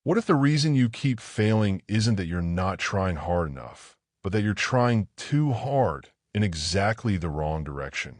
What if the reason you keep failing isn't that you're not trying hard enough, but that you're trying too hard in exactly the wrong direction?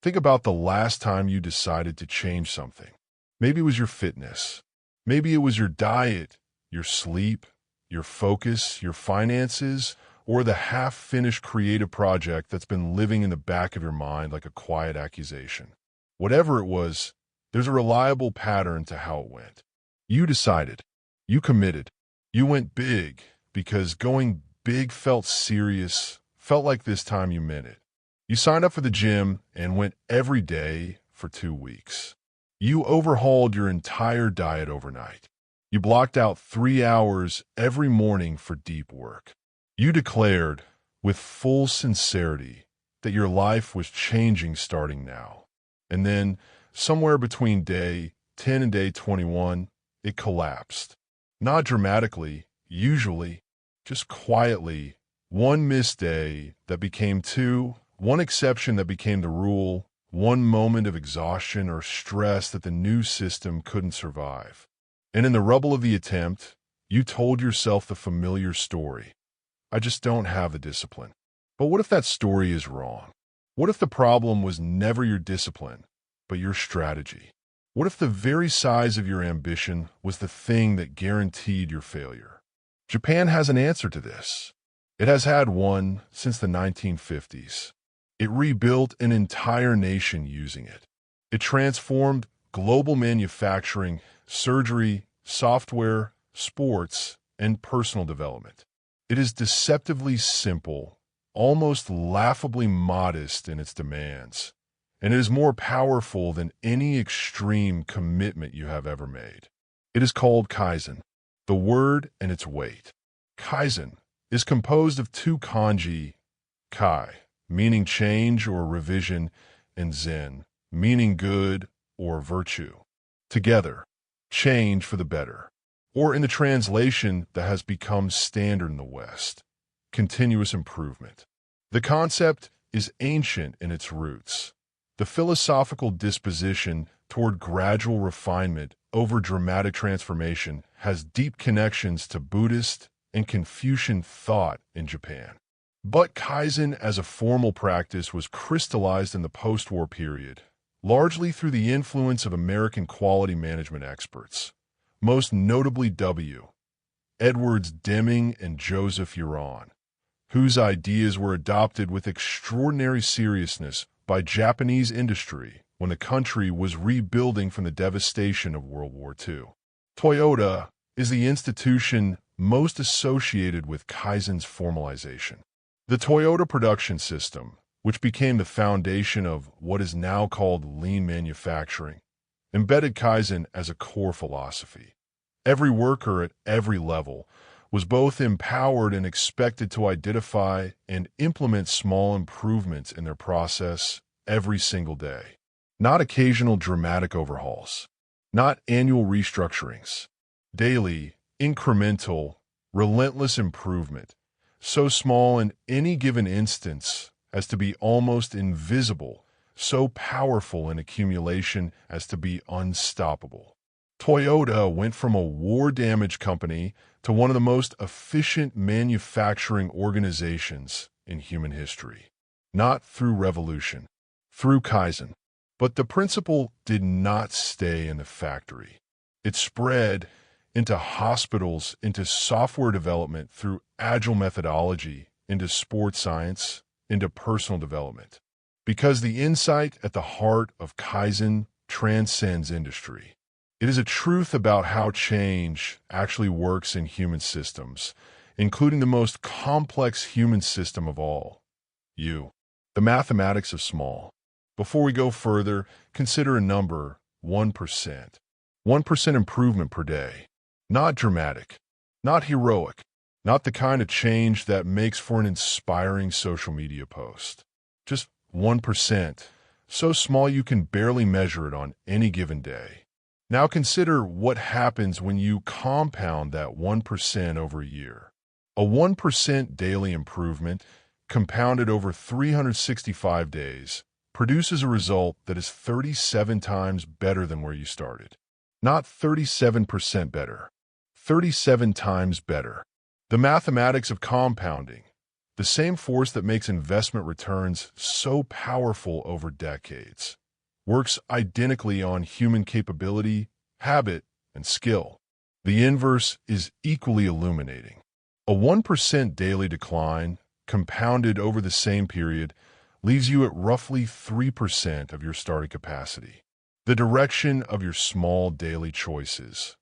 Think about the last time you decided to change something. Maybe it was your fitness. Maybe it was your diet, your sleep, your focus, your finances, or the half-finished creative project that's been living in the back of your mind like a quiet accusation. Whatever it was, there's a reliable pattern to how it went. You decided. You committed. You went big because going big felt serious, felt like this time you meant it. You signed up for the gym and went every day for 2 weeks. You overhauled your entire diet overnight. You blocked out 3 hours every morning for deep work. You declared, with full sincerity, that your life was changing starting now. And then, somewhere between day 10 and day 21, it collapsed. Not dramatically, usually, just quietly. One missed day that became two, one exception that became the rule, one moment of exhaustion or stress that the new system couldn't survive. And in the rubble of the attempt, you told yourself the familiar story. I just don't have the discipline. But what if that story is wrong? What if the problem was never your discipline, but your strategy? What if the very size of your ambition was the thing that guaranteed your failure? Japan has an answer to this. It has had one since the 1950s. It rebuilt an entire nation using it. It transformed global manufacturing, surgery, software, sports, and personal development. It is deceptively simple, almost laughably modest in its demands, and it is more powerful than any extreme commitment you have ever made. It is called Kaizen, the word and its weight. Kaizen is composed of two kanji, kai, meaning change or revision, and zen, meaning good or virtue. Together, change for the better, or in the translation that has become standard in the West, continuous improvement. The concept is ancient in its roots. The philosophical disposition toward gradual refinement over dramatic transformation has deep connections to Buddhist and Confucian thought in Japan. But Kaizen as a formal practice was crystallized in the post-war period, largely through the influence of American quality management experts, most notably W. Edwards Deming and Joseph Uran, whose ideas were adopted with extraordinary seriousness by Japanese industry when the country was rebuilding from the devastation of World War II. Toyota is the institution most associated with Kaizen's formalization. The Toyota production system, which became the foundation of what is now called lean manufacturing, embedded Kaizen as a core philosophy. Every worker at every level was both empowered and expected to identify and implement small improvements in their process every single day. Not occasional dramatic overhauls, not annual restructurings, daily, incremental, relentless improvement, so small in any given instance as to be almost invisible, so powerful in accumulation as to be unstoppable. Toyota went from a war-damaged company to one of the most efficient manufacturing organizations in human history. Not through revolution, through Kaizen. But the principle did not stay in the factory. It spread into hospitals, into software development through agile methodology, into sports science, into personal development. Because the insight at the heart of Kaizen transcends industry. It is a truth about how change actually works in human systems, including the most complex human system of all, you. The mathematics of small. Before we go further, consider a number, 1%. 1% improvement per day. Not dramatic, not heroic, not the kind of change that makes for an inspiring social media post. Just 1%, so small you can barely measure it on any given day. Now consider what happens when you compound that 1% over a year. A 1% daily improvement, compounded over 365 days, produces a result that is 37 times better than where you started. Not 37% better, 37 times better. The mathematics of compounding, the same force that makes investment returns so powerful over decades, works identically on human capability, habit, and skill. The inverse is equally illuminating. A 1% daily decline, compounded over the same period, leaves you at roughly 3% of your starting capacity. The direction of your small daily choices,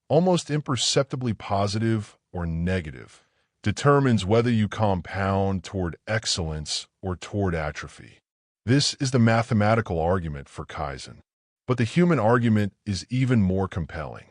almost imperceptibly positive or negative, determines whether you compound toward excellence or toward atrophy. This is the mathematical argument for Kaizen. But the human argument is even more compelling.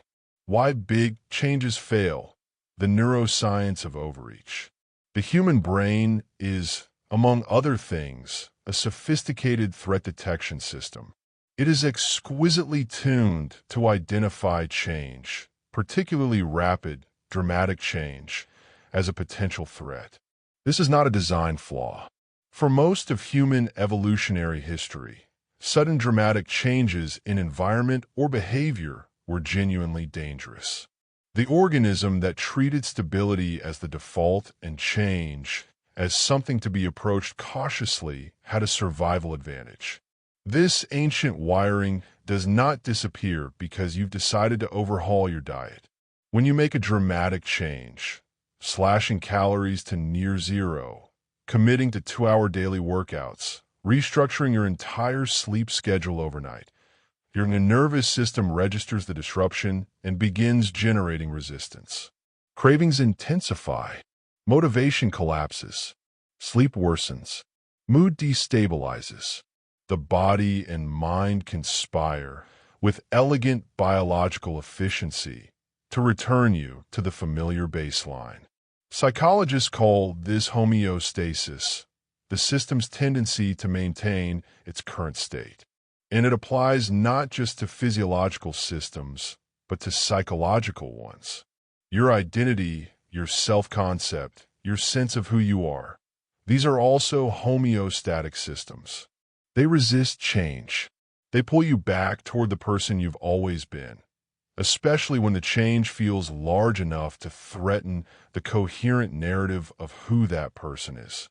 Why big changes fail? The neuroscience of overreach. The human brain is, among other things, a sophisticated threat detection system. It is exquisitely tuned to identify change, particularly rapid, dramatic change, as a potential threat. This is not a design flaw. For most of human evolutionary history, sudden dramatic changes in environment or behavior were genuinely dangerous. The organism that treated stability as the default and change as something to be approached cautiously had a survival advantage. This ancient wiring does not disappear because you've decided to overhaul your diet. When you make a dramatic change, slashing calories to near zero, committing to 2-hour daily workouts, restructuring your entire sleep schedule overnight, your nervous system registers the disruption and begins generating resistance. Cravings intensify, motivation collapses, sleep worsens, mood destabilizes. The body and mind conspire with elegant biological efficiency to return you to the familiar baseline. Psychologists call this homeostasis, the system's tendency to maintain its current state. And it applies not just to physiological systems, but to psychological ones. Your identity, your self-concept, your sense of who you are. These are also homeostatic systems. They resist change. They pull you back toward the person you've always been, especially when the change feels large enough to threaten the coherent narrative of who that person is.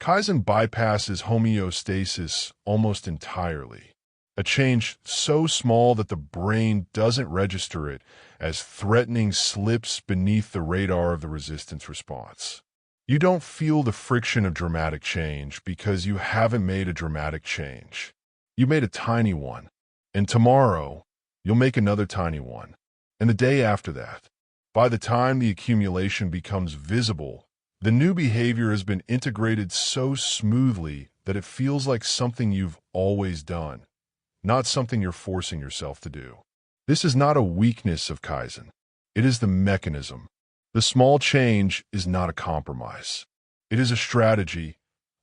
Kaizen bypasses homeostasis almost entirely. A change so small that the brain doesn't register it as threatening slips beneath the radar of the resistance response. You don't feel the friction of dramatic change because you haven't made a dramatic change. You made a tiny one. And tomorrow, you'll make another tiny one. And the day after that. By the time the accumulation becomes visible, the new behavior has been integrated so smoothly that it feels like something you've always done, not something you're forcing yourself to do. This is not a weakness of Kaizen. It is the mechanism. The small change is not a compromise. It is a strategy,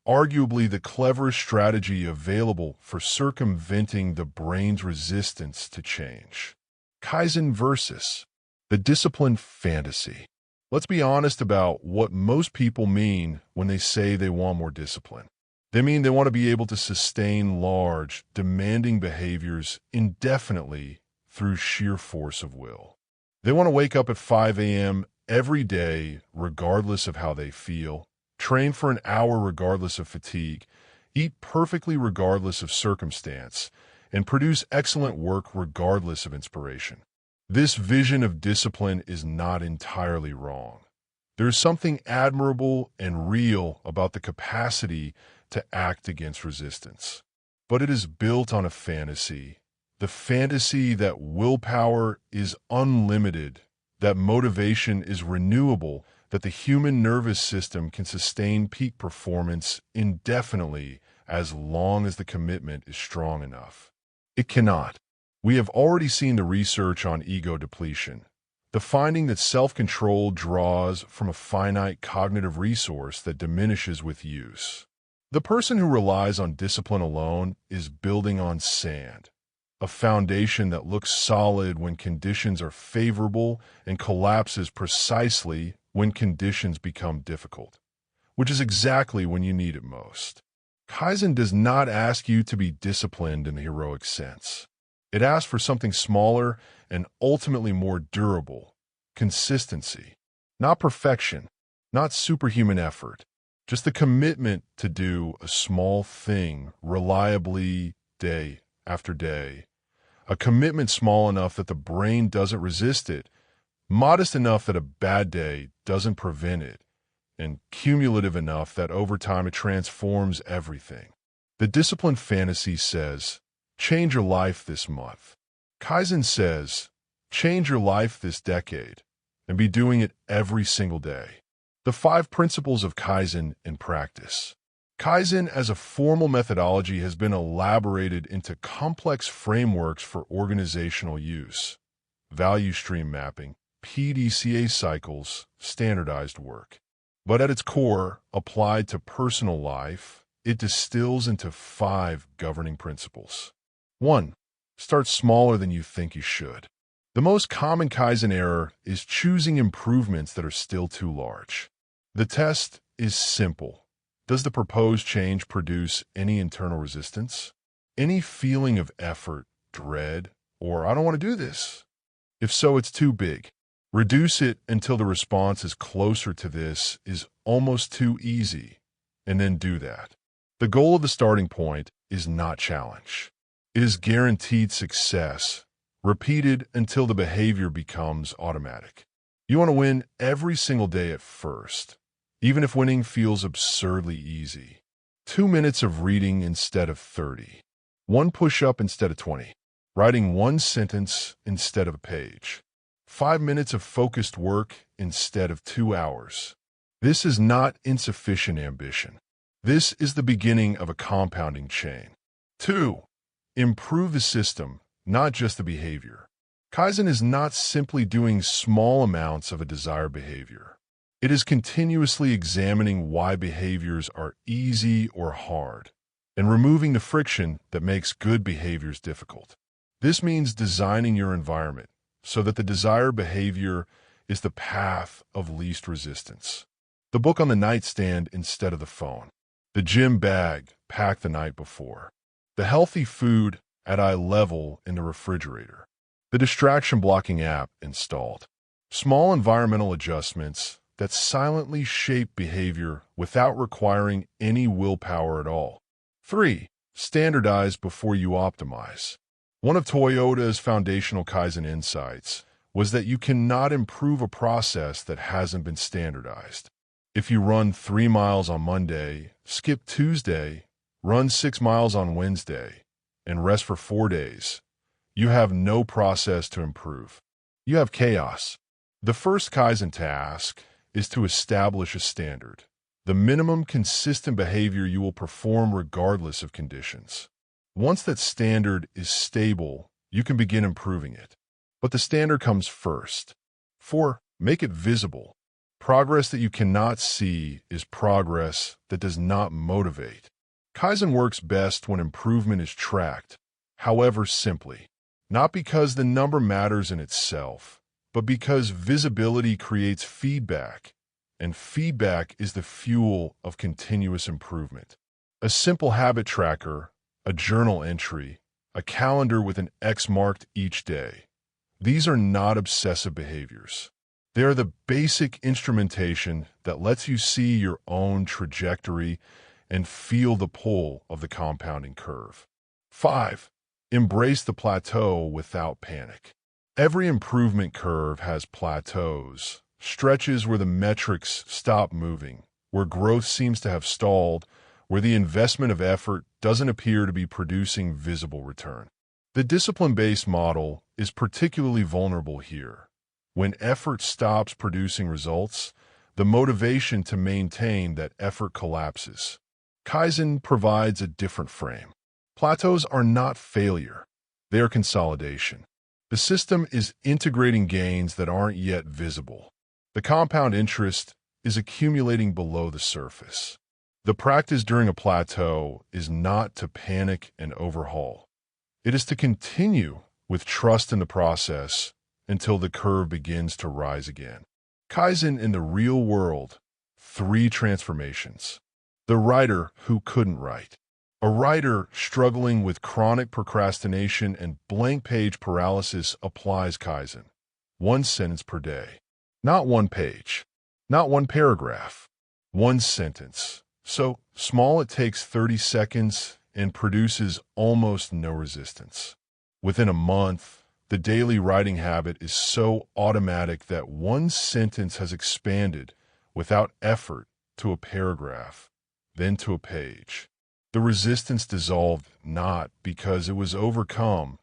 arguably the cleverest strategy available for circumventing the brain's resistance to change. Kaizen versus the discipline fantasy. Let's be honest about what most people mean when they say they want more discipline. They mean they want to be able to sustain large, demanding behaviors indefinitely through sheer force of will. They want to wake up at 5 a.m. every day, regardless of how they feel, train for an hour regardless of fatigue, eat perfectly regardless of circumstance, and produce excellent work regardless of inspiration. This vision of discipline is not entirely wrong. There is something admirable and real about the capacity to act against resistance. But it is built on a fantasy, the fantasy that willpower is unlimited, that motivation is renewable, that the human nervous system can sustain peak performance indefinitely as long as the commitment is strong enough. It cannot. We have already seen the research on ego depletion, the finding that self-control draws from a finite cognitive resource that diminishes with use. The person who relies on discipline alone is building on sand, a foundation that looks solid when conditions are favorable and collapses precisely when conditions become difficult, which is exactly when you need it most. Kaizen does not ask you to be disciplined in the heroic sense. It asks for something smaller and ultimately more durable, consistency, not perfection, not superhuman effort, just the commitment to do a small thing reliably day after day. A commitment small enough that the brain doesn't resist it, modest enough that a bad day doesn't prevent it, and cumulative enough that over time it transforms everything. The discipline fantasy says, change your life this month. Kaizen says, change your life this decade, and be doing it every single day. The 5 principles of Kaizen in practice. Kaizen as a formal methodology has been elaborated into complex frameworks for organizational use. Value stream mapping, PDCA cycles, standardized work. But at its core, applied to personal life, it distills into 5 governing principles. 1. Start smaller than you think you should. The most common Kaizen error is choosing improvements that are still too large. The test is simple. Does the proposed change produce any internal resistance? Any feeling of effort, dread, or I don't want to do this? If so, it's too big. Reduce it until the response is closer to this is almost too easy, and then do that. The goal of the starting point is not challenge. It is guaranteed success, repeated until the behavior becomes automatic. You want to win every single day at first, even if winning feels absurdly easy. 2 minutes of reading instead of 30. 1 push-up instead of 20. Writing 1 sentence instead of a page. 5 minutes of focused work instead of 2 hours. This is not insufficient ambition. This is the beginning of a compounding chain. 2. Improve the system, not just the behavior. Kaizen is not simply doing small amounts of a desired behavior. It is continuously examining why behaviors are easy or hard, and removing the friction that makes good behaviors difficult. This means designing your environment so that the desired behavior is the path of least resistance. The book on the nightstand instead of the phone. The gym bag packed the night before. The healthy food at eye level in the refrigerator. The distraction-blocking app installed. Small environmental adjustments that silently shape behavior without requiring any willpower at all. 3. Standardize before you optimize. One of Toyota's foundational Kaizen insights was that you cannot improve a process that hasn't been standardized. If you run 3 miles on Monday, skip Tuesday, run 6 miles on Wednesday, and rest for 4 days, you have no process to improve. You have chaos. The first Kaizen task is to establish a standard, the minimum consistent behavior you will perform regardless of conditions. Once that standard is stable, you can begin improving it. But the standard comes first. 4. Make it visible. Progress that you cannot see is progress that does not motivate. Kaizen works best when improvement is tracked, however simply. Not because the number matters in itself, but because visibility creates feedback, and feedback is the fuel of continuous improvement. A simple habit tracker, a journal entry, a calendar with an X marked each day. These are not obsessive behaviors. They are the basic instrumentation that lets you see your own trajectory and feel the pull of the compounding curve. 5. Embrace the plateau without panic. Every improvement curve has plateaus, stretches where the metrics stop moving, where growth seems to have stalled, where the investment of effort doesn't appear to be producing visible return. The discipline-based model is particularly vulnerable here. When effort stops producing results, the motivation to maintain that effort collapses. Kaizen provides a different frame. Plateaus are not failure. They are consolidation. The system is integrating gains that aren't yet visible. The compound interest is accumulating below the surface. The practice during a plateau is not to panic and overhaul. It is to continue with trust in the process until the curve begins to rise again. Kaizen in the real world, 3 transformations. The writer who couldn't write. A writer struggling with chronic procrastination and blank page paralysis applies Kaizen. 1 sentence per day. Not one page, not one paragraph, one sentence. So small it takes 30 seconds and produces almost no resistance. Within a month, the daily writing habit is so automatic that one sentence has expanded without effort to a paragraph, then to a page. The resistance dissolved not because it was overcome,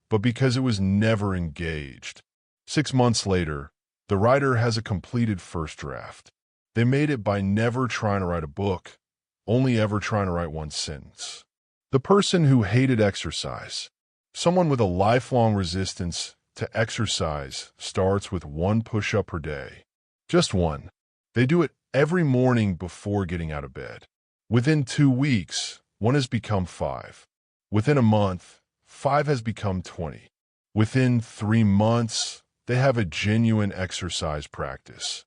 but because it was never engaged. 6 months later, the writer has a completed first draft. They made it by never trying to write a book, only ever trying to write one sentence. The person who hated exercise, someone with a lifelong resistance to exercise, starts with one push-up per day. Just one. They do it every morning before getting out of bed. Within 2 weeks, one has become 5. Within a month, 5 has become 20. Within 3 months, they have a genuine exercise practice.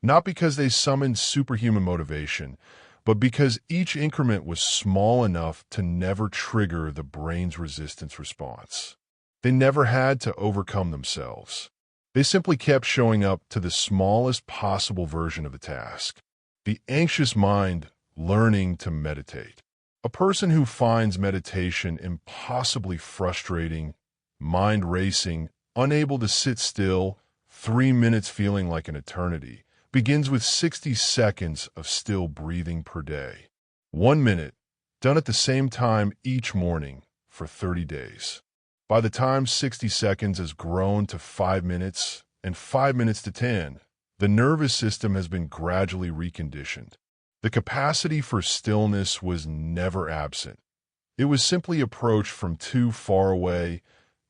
Not because they summoned superhuman motivation, but because each increment was small enough to never trigger the brain's resistance response. They never had to overcome themselves. They simply kept showing up to the smallest possible version of the task. The anxious mind learning to meditate. A person who finds meditation impossibly frustrating, mind racing, unable to sit still, 3 minutes feeling like an eternity, begins with 60 seconds of still breathing per day. 1 minute, done at the same time each morning for 30 days. By the time 60 seconds has grown to 5 minutes and 5 minutes to 10, the nervous system has been gradually reconditioned. The capacity for stillness was never absent. It was simply approached from too far away,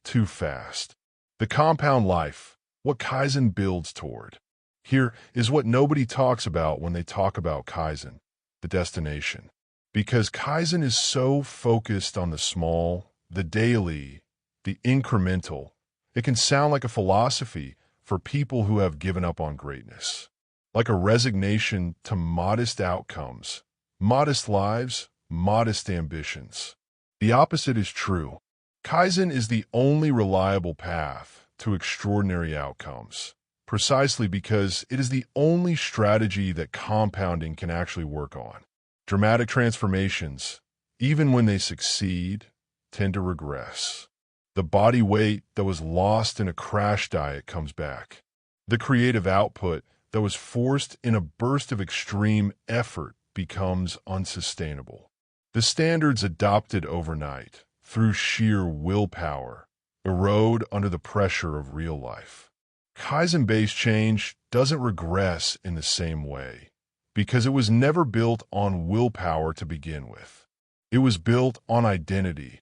too fast. The compound life, what Kaizen builds toward. Here is what nobody talks about when they talk about Kaizen, the destination. Because Kaizen is so focused on the small, the daily, the incremental, it can sound like a philosophy for people who have given up on greatness. Like a resignation to modest outcomes, modest lives, modest ambitions. The opposite is true. Kaizen is the only reliable path to extraordinary outcomes, precisely because it is the only strategy that compounding can actually work on. Dramatic transformations, even when they succeed, tend to regress. The body weight that was lost in a crash diet comes back. The creative output that was forced in a burst of extreme effort becomes unsustainable. The standards adopted overnight, through sheer willpower, erode under the pressure of real life. Kaizen-based change doesn't regress in the same way, because it was never built on willpower to begin with. It was built on identity,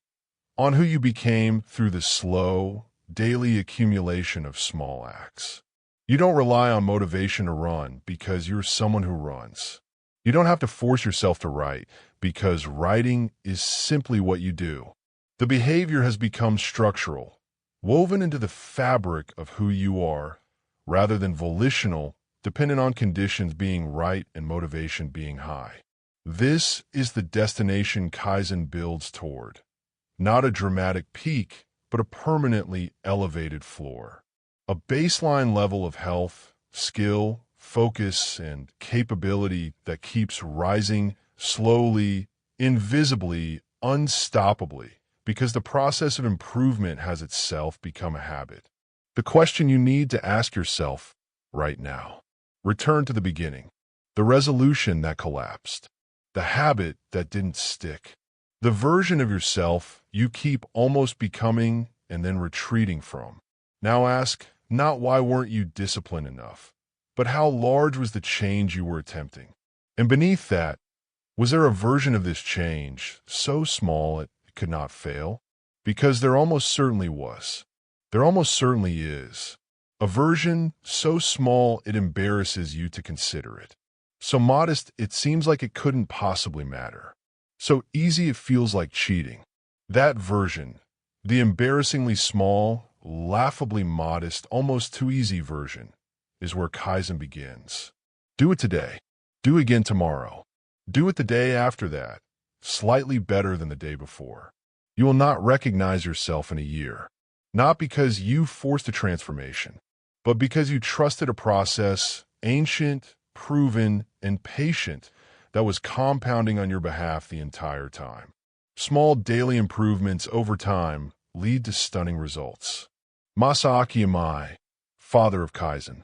on who you became through the slow, daily accumulation of small acts. You don't rely on motivation to run because you're someone who runs. You don't have to force yourself to write because writing is simply what you do. The behavior has become structural, woven into the fabric of who you are, rather than volitional, dependent on conditions being right and motivation being high. This is the destination Kaizen builds toward. Not a dramatic peak, but a permanently elevated floor. A baseline level of health, skill, focus, and capability that keeps rising slowly, invisibly, unstoppably, because the process of improvement has itself become a habit. The question you need to ask yourself right now. Return to the beginning. The resolution that collapsed. The habit that didn't stick. The version of yourself you keep almost becoming and then retreating from. Now ask, not why weren't you disciplined enough, but how large was the change you were attempting? And beneath that, was there a version of this change so small it could not fail? Because there almost certainly was. There almost certainly is. A version so small it embarrasses you to consider it. So modest it seems like it couldn't possibly matter. So easy it feels like cheating. That version, the embarrassingly small, laughably modest, almost too easy version, is where Kaizen begins. Do it today. Do it again tomorrow. Do it the day after that, slightly better than the day before. You will not recognize yourself in a year, not because you forced a transformation, but because you trusted a process, ancient, proven, and patient, that was compounding on your behalf the entire time. Small daily improvements over time lead to stunning results. Masaaki Imai, father of Kaizen.